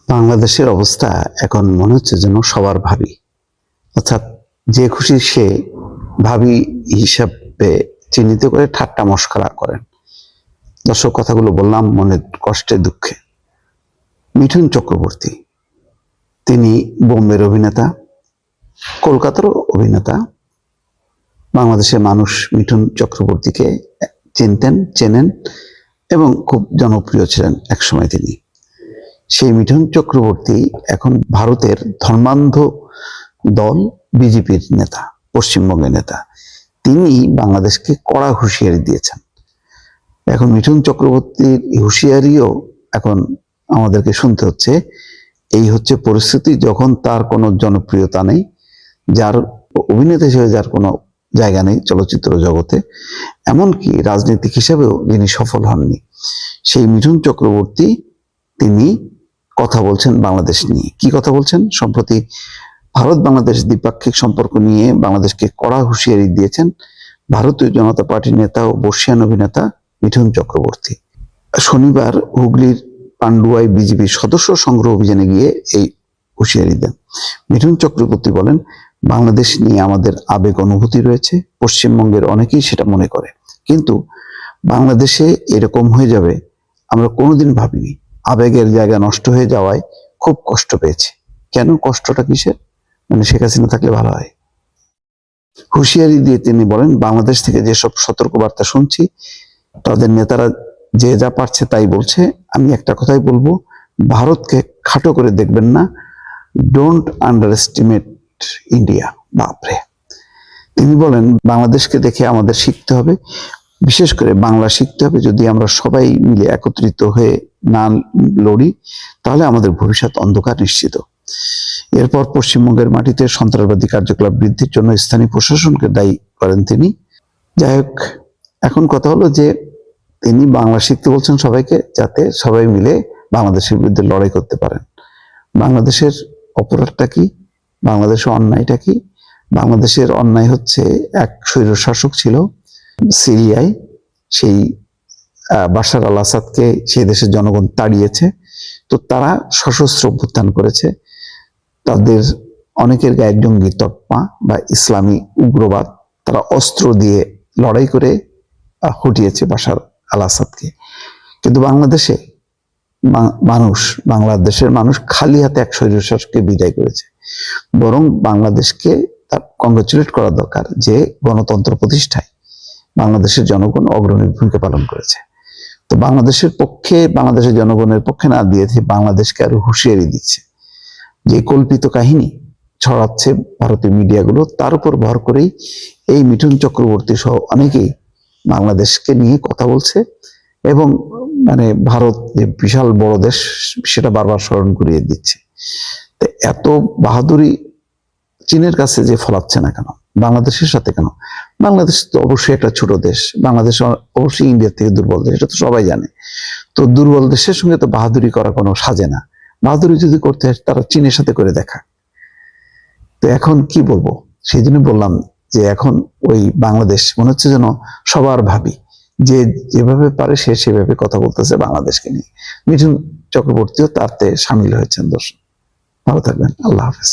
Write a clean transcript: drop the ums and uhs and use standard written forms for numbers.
বাংলাদেশের অবস্থা এখন মনে হচ্ছে যেন সবার ভাবি, অর্থাৎ যে খুশি সে ভাবি হিসাবে চিহ্নিত করে ঠাট্টা মশকরা করেন। দর্শক, কথাগুলো বললাম মনের কষ্টে দুঃখে। মিঠুন চক্রবর্তী, তিনি বোম্বের অভিনেতা, কলকাতারও অভিনেতা। বাংলাদেশের মানুষ মিঠুন চক্রবর্তীকে চিনতেন, চেনেন এবং খুব জনপ্রিয় ছিলেন একসময় তিনি। সেই মিঠুন চক্রবর্তী এখন ভারতের ধর্মান্ধ দল বিজেপির নেতা, পশ্চিমবঙ্গের নেতা। তিনি বাংলাদেশকে কড়া হুঁশিয়ারি দিয়েছেন। এখন মিঠুন চক্রবর্তীর হুঁশিয়ারিও এখন আমাদেরকে শুনতে হচ্ছে। এই হচ্ছে পরিস্থিতি যখন তার কোনো জনপ্রিয়তা নেই, যার অভিনেতা হিসেবে যার কোনো জায়গা নেই চলচ্চিত্র জগতে, এমনকি রাজনৈতিক হিসেবেও যিনি সফল হননি, সেই মিঠুন চক্রবর্তী তিনি কথা বলছেন বাংলাদেশ নিয়ে। কি কথা বলছেন? সম্প্রতি ভারত বাংলাদেশ দ্বিপাক্ষিক সম্পর্ক নিয়ে বাংলাদেশকে কড়া হুঁশিয়ারি দিয়েছেন ভারতীয় জনতা পার্টির নেতা ও বর্ষিয়ান অভিনেতা মিঠুন চক্রবর্তী। শনিবার হুগলির পান্ডুয়ায় বিজেপির সদস্য সংগ্রহ অভিযানে গিয়ে এই হুঁশিয়ারি দেন। মিঠুন চক্রবর্তী বলেন, বাংলাদেশ নিয়ে আমাদের আবেগ অনুভূতি রয়েছে, পশ্চিমবঙ্গের অনেকেই সেটা মনে করে, কিন্তু বাংলাদেশে এরকম হয়ে যাবে আমরা কোনোদিন ভাবিনি। আবেগের জায়গা নষ্ট হয়ে যাওয়ায় খুব কষ্ট পেয়েছি। কেন? কষ্টটা কিসের? মানে শেখ হাসিনা থাকলে ভালো হয়। হুঁশিয়ারি দিয়ে তিনি বলেন, বাংলাদেশ থেকে যেসব সতর্কবার্তা শুনছি, তাদের নেতারা যে যা পারছে তাই বলছে। আমি একটা কথাই বলবো, ভারতকে খাটো করে দেখবেন না। Don't under estimate India. বাপরে! তিনি বলেন, বাংলাদেশকে দেখে আমাদের শিখতে হবে, বিশেষ করে বাংলা শিখতে হবে। যদি আমরা সবাই মিলে একত্রিত হয়ে না লড়ি, তাহলে আমাদের ভবিষ্যৎ অন্ধকার নিশ্চিত। এরপর পশ্চিমবঙ্গের মাটিতে সন্ত্রাসবাদী কার্যকলাপ বৃদ্ধির জন্য স্থানীয় প্রশাসনকে দায়ী করেন তিনি। যাই হোক, এখন কথা হলো যে তিনি বাংলা শিখতে বলছেন সবাইকে, যাতে সবাই মিলে বাংলাদেশের বিরুদ্ধে লড়াই করতে পারেন। বাংলাদেশের অপরাধটা কি? বাংলাদেশের অন্যায়টা কি? বাংলাদেশের অন্যায় হচ্ছে, এক স্বৈরশাসক ছিল সিরিয়ায়, সেই বাশার আল আসাদকে সেই দেশের জনগণ তাড়িয়েছে। তো তারা সশস্ত্র অভ্যুত্থান করেছে, তাদের অনেকের গায়ে জঙ্গি তকমা বা ইসলামী উগ্রবাদ, তারা অস্ত্র দিয়ে লড়াই করে হটিয়েছে বাশার আল আসাদকে। কিন্তু বাংলাদেশের মানুষ খালি হাতে এক স্বৈরশাসককে বিদায় করেছে। বরং বাংলাদেশকে তার কংগ্রেচুলেট করা দরকার যে গণতন্ত্র প্রতিষ্ঠায় বাংলাদেশের জনগণ অগ্রণী ভূমিকা পালন করেছে। তো বাংলাদেশের জনগণের পক্ষে না দিয়ে বাংলাদেশকে আরো হুঁশিয়ারি দিচ্ছে। যে কল্পিত কাহিনী ছড়াচ্ছে ভারতীয় মিডিয়াগুলো, তার উপর ভর করেই এই মিঠুন চক্রবর্তী সহ অনেকেই বাংলাদেশকে নিয়ে কথা বলছে এবং মানে ভারত যে বিশাল বড় দেশ সেটা বারবার স্মরণ করিয়ে দিচ্ছে। এত বাহাদুরি চীনের কাছে যে ফলাচ্ছে না কেন, বাংলাদেশের সাথে কেন? বাংলাদেশ তো অবশ্যই একটা ছোট দেশ, বাংলাদেশ অবশ্যই ইন্ডিয়ার থেকে দুর্বল দেশ, এটা তো সবাই জানে। তো দুর্বল দেশের সঙ্গে তো বাহাদুরি করা কোনো সাজে না। বাহাদুরি যদি করতে হয় তারা চীনের সাথে করে দেখা। তো এখন কি বলবো, সেই জন্য বললাম যে এখন ওই বাংলাদেশ মনে হচ্ছে যেন সবার ভাবি, যে যেভাবে পারে সে সেভাবে কথা বলতেছে বাংলাদেশকে নিয়ে। মিঠুন চক্রবর্তীও তাতে সামিল হয়েছেন। দর্শক, ভালো থাকবেন। আল্লাহ হাফেজ।